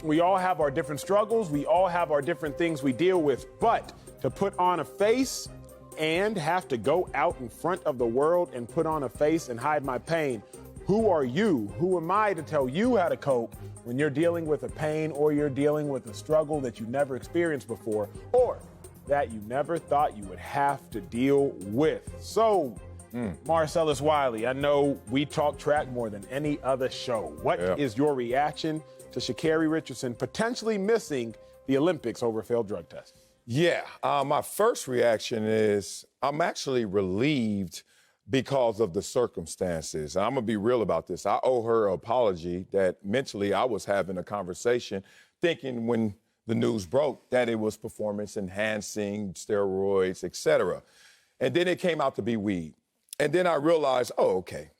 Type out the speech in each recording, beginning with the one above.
We all have our different struggles. We all have our different things we deal with. But to put on a face and have to go out in front of the world and put on a face and hide my pain, who are you? Who am I to tell you how to cope when you're dealing with a pain or you're dealing with a struggle that you never experienced before or that you never thought you would have to deal with? So, Marcellus, Wiley, I know we talk track more than any other show. What is your reaction to Sha'Carri Richardson potentially missing the Olympics over a failed drug test? Yeah, my first reaction is I'm actually relieved because of the circumstances. I'm going to be real about this. I owe her an apology that mentally I was having a conversation thinking when the news broke that it was performance enhancing, steroids, etc. And then it came out to be weed. And then I realized, oh, okay,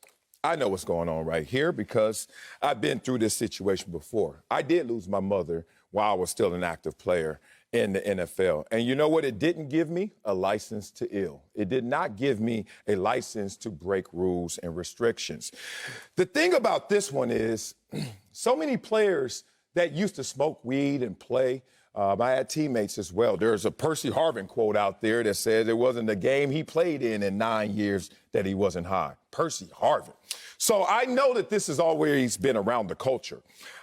I know what's going on right here because I've been through this situation before. I did lose my mother while I was still an active player in the NFL. And you know what it didn't give me? A license to ill. It did not give me a license to break rules and restrictions. The thing about this one is so many players that used to smoke weed and play, I had teammates as well. There's a Percy Harvin quote out there that says it wasn't a game he played in 9 years that he wasn't high. Percy Harvin. So I know that this has always been around the culture.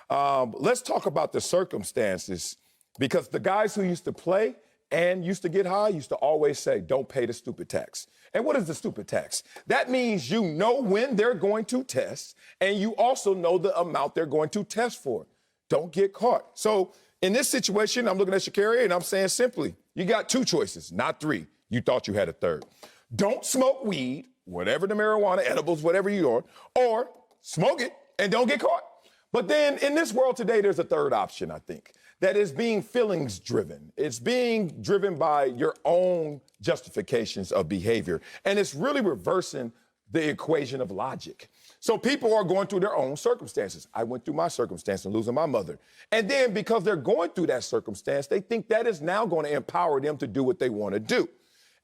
Let's talk about the circumstances, because the guys who used to play and used to get high used to always say, don't pay the stupid tax. And what is the stupid tax? That means you know when they're going to test, and you also know the amount they're going to test for. Don't get caught. So in this situation, I'm looking at Sha'Carri, and I'm saying simply, you got two choices, not three. You thought you had a third. Don't smoke weed, whatever the marijuana, edibles, whatever you're on, or smoke it and don't get caught. But then in this world today, there's a third option, I think, that is being feelings driven. It's being driven by your own justifications of behavior. And it's really reversing the equation of logic. So people are going through their own circumstances. I went through my circumstance and losing my mother. And then because they're going through that circumstance, they think that is now going to empower them to do what they want to do.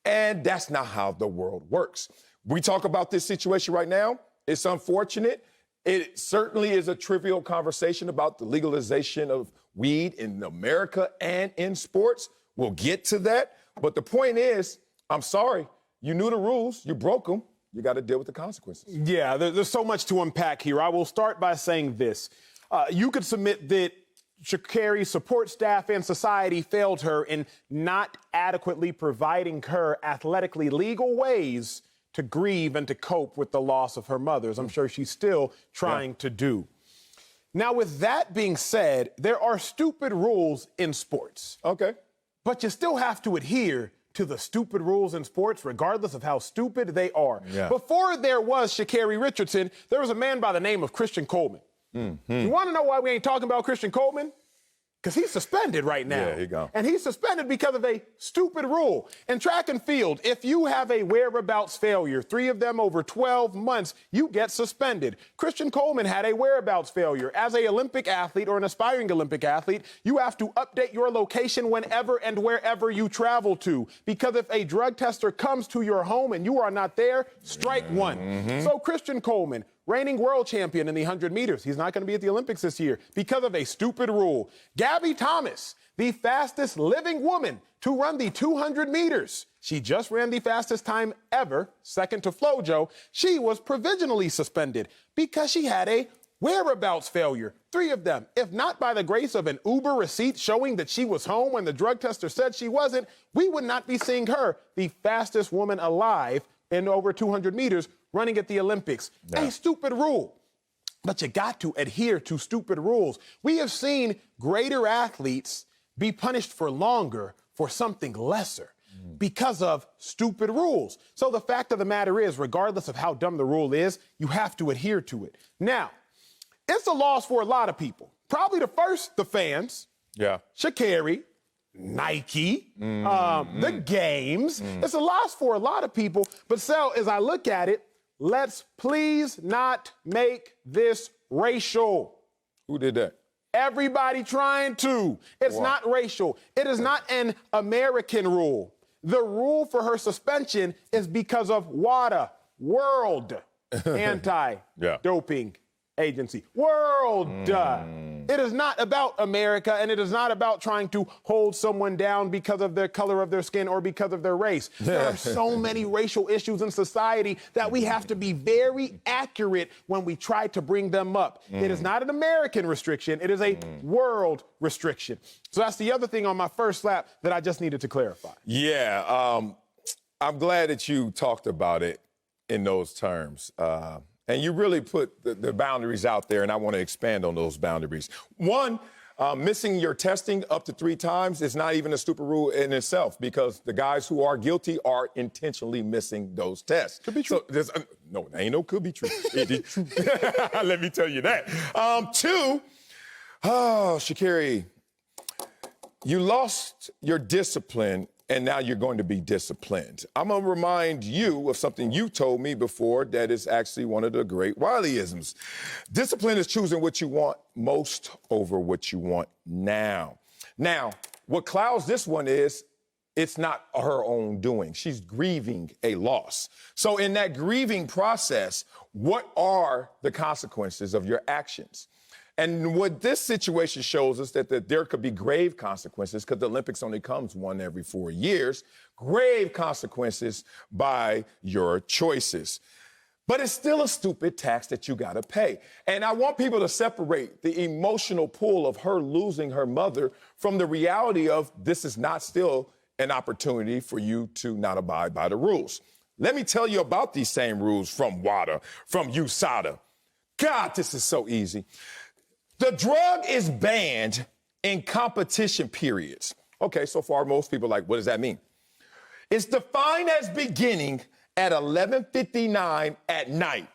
And that's not how the world works. We talk about this situation right now. It's unfortunate. It certainly is a trivial conversation about the legalization of weed in America and in sports. We'll get to that. But the point is, I'm sorry, you knew the rules, you broke them. You got to deal with the consequences. Yeah, there's so much to unpack here. I will start by saying this. You could submit that Sha'Carri's support staff and society failed her in not adequately providing her athletically legal ways to grieve and to cope with the loss of her mother, as I'm sure she's still trying to do. Now, with that being said, there are stupid rules in sports. Okay. But you still have to adhere to the stupid rules in sports, regardless of how stupid they are. Yeah. Before there was Sha'Carri Richardson, there was a man by the name of Christian Coleman. You want to know why we ain't talking about Christian Coleman? Because he's suspended right now. Yeah, here you go. And he's suspended because of a stupid rule. In track and field, if you have a whereabouts failure, 3 of them over 12 months, you get suspended. Christian Coleman had a whereabouts failure. As an Olympic athlete or an aspiring Olympic athlete, you have to update your location whenever and wherever you travel to. Because if a drug tester comes to your home and you are not there, strike one. So Christian Coleman, reigning world champion in the 100 meters. He's not going to be at the Olympics this year because of a stupid rule. Gabby Thomas, the fastest living woman to run the 200 meters. She just ran the fastest time ever, second to Flojo. She was provisionally suspended because she had a whereabouts failure. 3 of them. If not by the grace of an Uber receipt showing that she was home when the drug tester said she wasn't, we would not be seeing her, the fastest woman alive in over 200 meters, running at the Olympics. A stupid rule. But you got to adhere to stupid rules. We have seen greater athletes be punished for longer for something lesser because of stupid rules. So the fact of the matter is, regardless of how dumb the rule is, you have to adhere to it. Now, it's a loss for a lot of people. Probably the fans. Yeah. Sha'Carri, Nike, the games. It's a loss for a lot of people. But so, as I look at it, let's please not make this racial. Who did that? Everybody trying to. It's not racial. It is not an American rule. The rule for her suspension is because of WADA, World Anti-Doping Agency. World. It is not about America, and it is not about trying to hold someone down because of the color of their skin or because of their race. There are so many racial issues in society that we have to be very accurate when we try to bring them up. It is not an American restriction. It is a world restriction. So that's the other thing on my first slap that I just needed to clarify. Yeah, I'm glad that you talked about it in those terms. And you really put the boundaries out there, and I want to expand on those boundaries. One, missing your testing up to 3 times is not even a stupid rule in itself, because the guys who are guilty are intentionally missing those tests. Could be true. So no, ain't no could be true. Let me tell you that. 2, Sha'Carri, you lost your discipline, and now you're going to be disciplined. I'm going to remind you of something you told me before that is actually one of the great Wileyisms. Discipline is choosing what you want most over what you want now. Now, what clouds this one is, it's not her own doing. She's grieving a loss. So in that grieving process, what are the consequences of your actions? And what this situation shows us that there could be grave consequences, because the Olympics only comes one every 4 years, grave consequences by your choices. But it's still a stupid tax that you got to pay. And I want people to separate the emotional pull of her losing her mother from the reality of this is not still an opportunity for you to not abide by the rules. Let me tell you about these same rules from WADA, from USADA. God, this is so easy. The drug is banned in competition periods. Okay, so far, most people are like, what does that mean? It's defined as beginning at 11:59 at night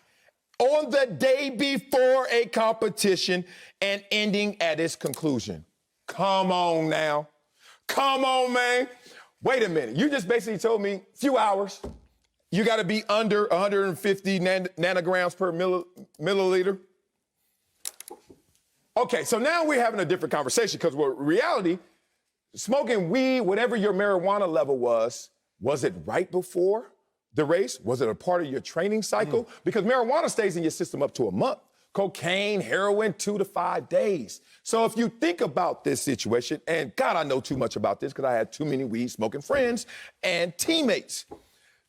on the day before a competition and ending at its conclusion. Come on now. Come on, man. Wait a minute. You just basically told me a few hours. You got to be under 150 nanograms per milliliter. Okay, so now we're having a different conversation, because in reality, smoking weed, whatever your marijuana level was it right before the race? Was it a part of your training cycle? Because marijuana stays in your system up to a month. Cocaine, heroin, 2 to 5 days. So if you think about this situation, and God, I know too much about this because I had too many weed smoking friends and teammates.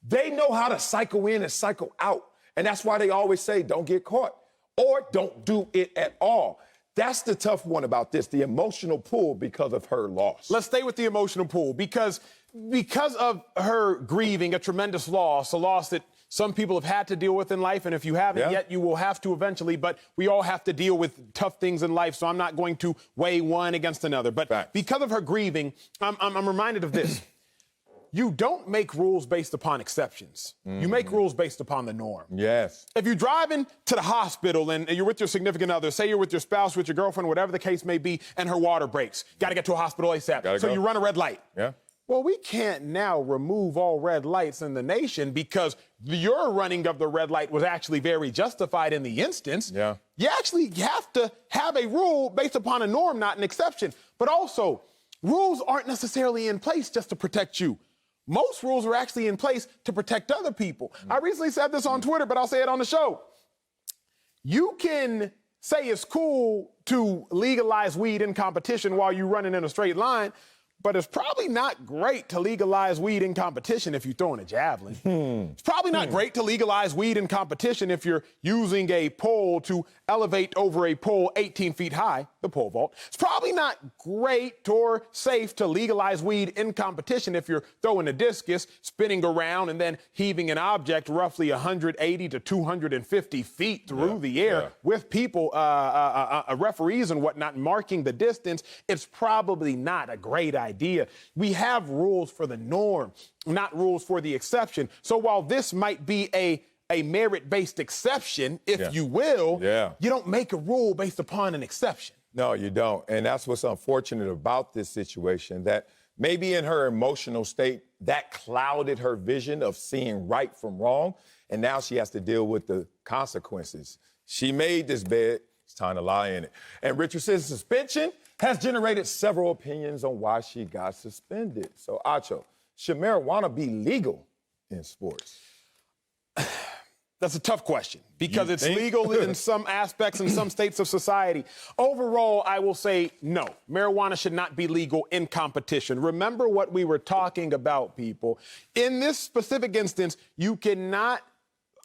They know how to cycle in and cycle out. And that's why they always say, don't get caught or don't do it at all. That's the tough one about this, the emotional pull because of her loss. Let's stay with the emotional pull, because of her grieving a tremendous loss, a loss that some people have had to deal with in life, and if you haven't yet, you will have to eventually, but we all have to deal with tough things in life, so I'm not going to weigh one against another. But because of her grieving, I'm reminded of this. You don't make rules based upon exceptions. You make rules based upon the norm. Yes. If you're driving to the hospital and you're with your significant other, say you're with your spouse, with your girlfriend, whatever the case may be, and her water breaks, got to get to a hospital ASAP. So you run a red light. Yeah. Well, we can't now remove all red lights in the nation because your running of the red light was actually very justified in the instance. Yeah. You actually have to have a rule based upon a norm, not an exception. But also, rules aren't necessarily in place just to protect you. Most rules are actually in place to protect other people. I recently said this on Twitter, but I'll say it on the show. You can say it's cool to legalize weed in competition while you're running in a straight line, but it's probably not great to legalize weed in competition if you're throwing a javelin. It's probably not great to legalize weed in competition if you're using a pole to elevate over a pole 18 feet high, the pole vault. It's probably not great or safe to legalize weed in competition if you're throwing a discus, spinning around, and then heaving an object roughly 180 to 250 feet through the air with people, referees and whatnot, marking the distance. It's probably not a great idea. We have rules for the norm, not rules for the exception. So while this might be a merit-based exception, if you will, you don't make a rule based upon an exception. No, you don't. And that's what's unfortunate about this situation, that maybe in her emotional state, that clouded her vision of seeing right from wrong. And now she has to deal with the consequences. She made this bed. It's time to lie in it. And Richardson's suspension has generated several opinions on why she got suspended. So, Acho, should marijuana be legal in sports? That's a tough question because it's think? legal in some aspects in some states of society. Overall, I will say no. Marijuana should not be legal in competition. Remember what we were talking about, people. In this specific instance, you cannot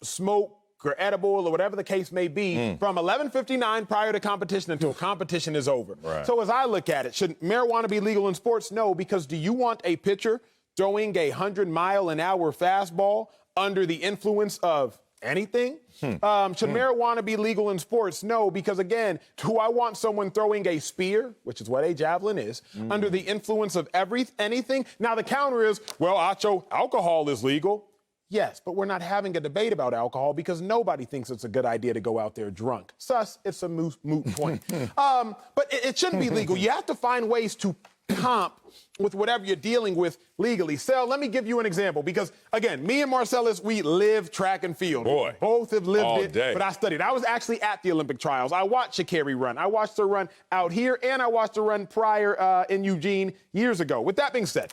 smoke or edible or whatever the case may be from 11:59 prior to competition until competition is over. Right. So as I look at it, should marijuana be legal in sports? No, because do you want a pitcher throwing a 100-mile-an-hour fastball under the influence of anything? Should marijuana be legal in sports? No, because again, do I want someone throwing a spear, which is what a javelin is, under the influence of anything? Now the counter is, well, Acho, alcohol is legal. Yes, but we're not having a debate about alcohol because nobody thinks it's a good idea to go out there drunk. Sus, it's a moot point. But it shouldn't be legal. You have to find ways to comp with whatever you're dealing with legally. Sel, let me give you an example because, again, me and Marcellus, we live track and field. Boy, both have lived all it, day. but I studied. I was actually at the Olympic trials. I watched Sha'Carri run. I watched her run out here, and I watched her run prior in Eugene years ago. With that being said,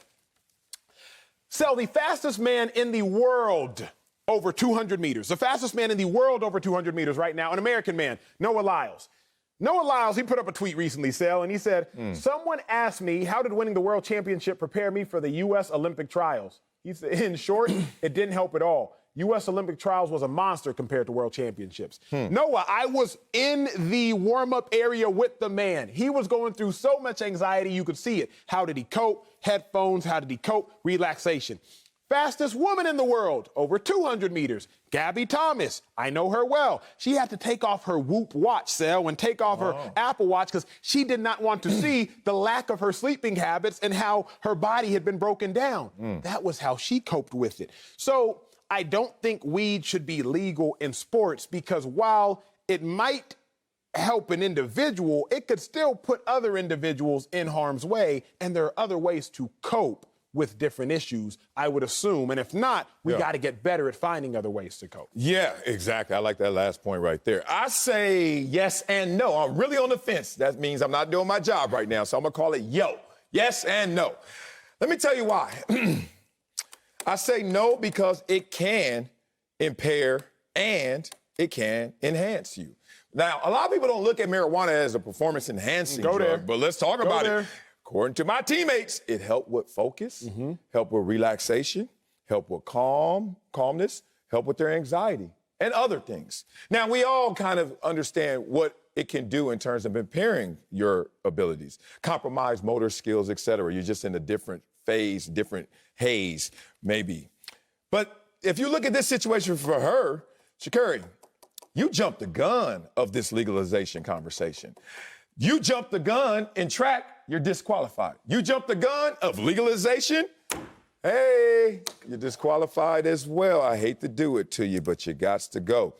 Sel, the fastest man in the world over 200 meters, the fastest man in the world over 200 meters right now, an American man, Noah Lyles. Noah Lyles, he put up a tweet recently, Sel, and he said, someone asked me, how did winning the world championship prepare me for the U.S. Olympic trials? He said, in short, it didn't help at all. U.S. Olympic trials was a monster compared to world championships. Noah, I was in the warm-up area with the man. He was going through so much anxiety, you could see it. How did he cope? Headphones. How did he cope? Relaxation. Fastest woman in the world, over 200 meters, Gabby Thomas. I know her well. She had to take off her Whoop watch, Sel, and take off her Apple Watch because she did not want to see the lack of her sleeping habits and how her body had been broken down. That was how she coped with it. So I don't think weed should be legal in sports because while it might help an individual, it could still put other individuals in harm's way, and there are other ways to cope with different issues, I would assume. And if not, we got to get better at finding other ways to cope. Yeah, exactly. I like that last point right there. I say yes and no. I'm really on the fence. That means I'm not doing my job right now, so I'm going to call it yo. Yes and no. Let me tell you why. I say no because it can impair and it can enhance you. Now, a lot of people don't look at marijuana as a performance-enhancing drug, but let's talk about it. According to my teammates, it helped with focus, helped with relaxation, helped with calmness, helped with their anxiety, and other things. Now, we all kind of understand what it can do in terms of impairing your abilities, compromise motor skills, et cetera. You're just in a different phase, different haze, maybe. But if you look at this situation for her, Sha'Carri, you jumped the gun of this legalization conversation. You jumped the gun in track, you're disqualified. You jumped the gun of legalization, hey, you're disqualified as well. I hate to do it to you, but you got to go.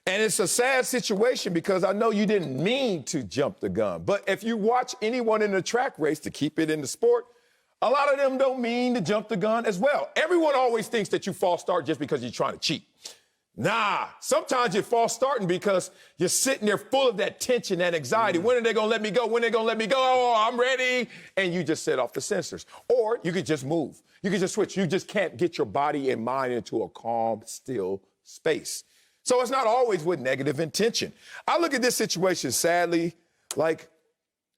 And it's a sad situation because I know you didn't mean to jump the gun. But if you watch anyone in a track race, to keep it in the sport, a lot of them don't mean to jump the gun as well. Everyone always thinks that you false start just because you're trying to cheat. Nah, sometimes you're false starting because you're sitting there full of that tension, that anxiety. When are they going to let me go? When are they going to let me go? Oh, I'm ready. And you just set off the sensors. Or you could just move. You could just switch. You just can't get your body and mind into a calm, still space. So it's not always with negative intention. I look at this situation, sadly, like,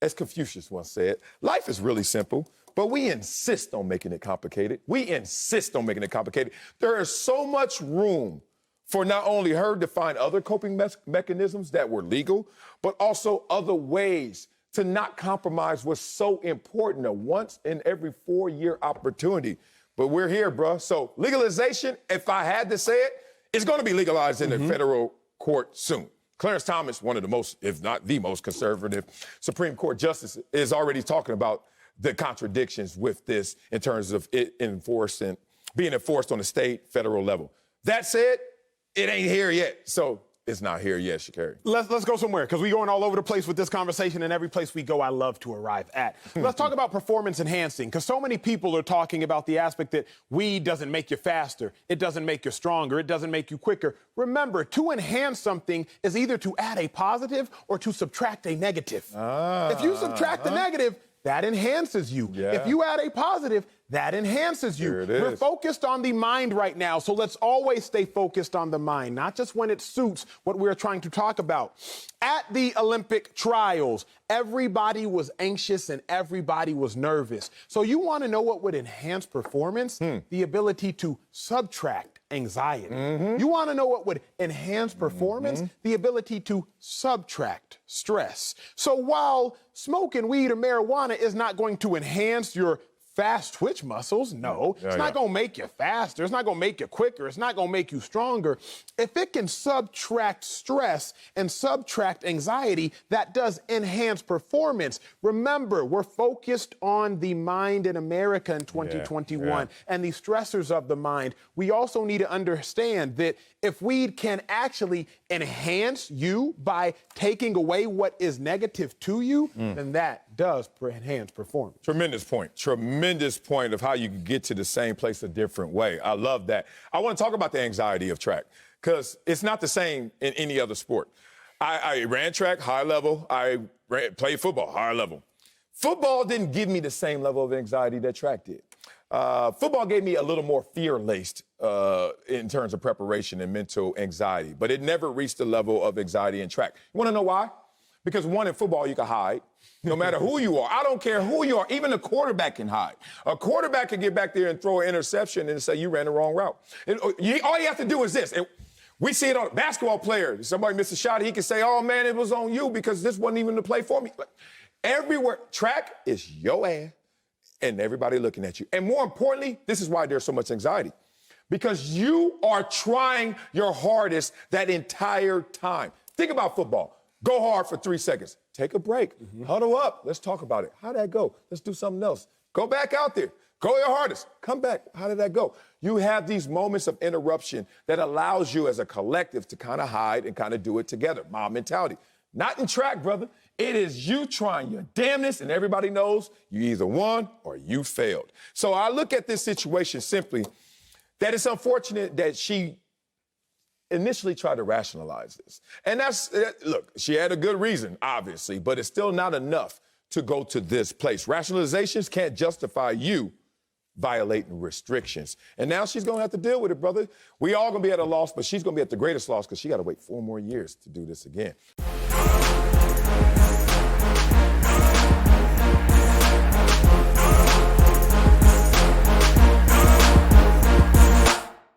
as Confucius once said, life is really simple, but we insist on making it complicated. We insist on making it complicated. There is so much room for not only her to find other coping mechanisms that were legal, but also other ways to not compromise what's so important, a once in every 4-year opportunity. But we're here, bruh. So legalization, if I had to say it, it's going to be legalized in the federal court soon. Clarence Thomas, one of the most, if not the most conservative Supreme Court justice, is already talking about the contradictions with this in terms of it being enforced on the state, federal level. That said, it ain't here yet, so it's not here yet, Sha'Carri. Let's go somewhere, because we're going all over the place with this conversation, and every place we go, I love to arrive at. Let's talk about performance enhancing, because so many people are talking about the aspect that weed doesn't make you faster, it doesn't make you stronger, it doesn't make you quicker. Remember, to enhance something is either to add a positive or to subtract a negative. If you subtract the negative, that enhances you. Yeah. If you add a positive, that enhances you. There it is. We're focused on the mind right now, so let's always stay focused on the mind, not just when it suits what we're trying to talk about. At the Olympic trials, everybody was anxious and everybody was nervous. So you want to know what would enhance performance? The ability to subtract anxiety. You want to know what would enhance performance? The ability to subtract stress. So while smoking weed or marijuana is not going to enhance your fast twitch muscles, no. It's not going to make you faster. It's not going to make you quicker. It's not going to make you stronger. If it can subtract stress and subtract anxiety, that does enhance performance. Remember, we're focused on the mind in America in 2021 and the stressors of the mind. We also need to understand that if weed can actually enhance you by taking away what is negative to you, then that does enhance performance. Tremendous point of how you can get to the same place a different way. I love that. I want to talk about the anxiety of track because it's not the same in any other sport. I ran track, high level. Played football, high level. Football didn't give me the same level of anxiety that track did. Football gave me a little more fear-laced in terms of preparation and mental anxiety, but it never reached the level of anxiety in track. You want to know why? Because one, in football, you can hide. No matter who you are. I don't care who you are. Even a quarterback can hide. A quarterback can get back there and throw an interception and say you ran the wrong route. All you have to do is this. We see it on a basketball player. Somebody missed a shot. He can say, oh, man, it was on you because this wasn't even the play for me. Everywhere. Track is your ass and everybody looking at you. And more importantly, this is why there's so much anxiety. Because you are trying your hardest that entire time. Think about football. Go hard for 3 seconds. Take a break. Huddle up. Let's talk about it. How'd that go? Let's do something else. Go back out there. Go your hardest. Come back. How did that go? You have these moments of interruption that allows you as a collective to kind of hide and kind of do it together. Mob mentality. Not in track, brother. It is you trying your damnedest, and everybody knows you either won or you failed. So I look at this situation simply that it's unfortunate that she initially tried to rationalize this. And look, she had a good reason, obviously, but it's still not enough to go to this place. Rationalizations can't justify you violating restrictions. And now she's going to have to deal with it, brother. We all going to be at a loss, but she's going to be at the greatest loss because she got to wait 4 more years to do this again.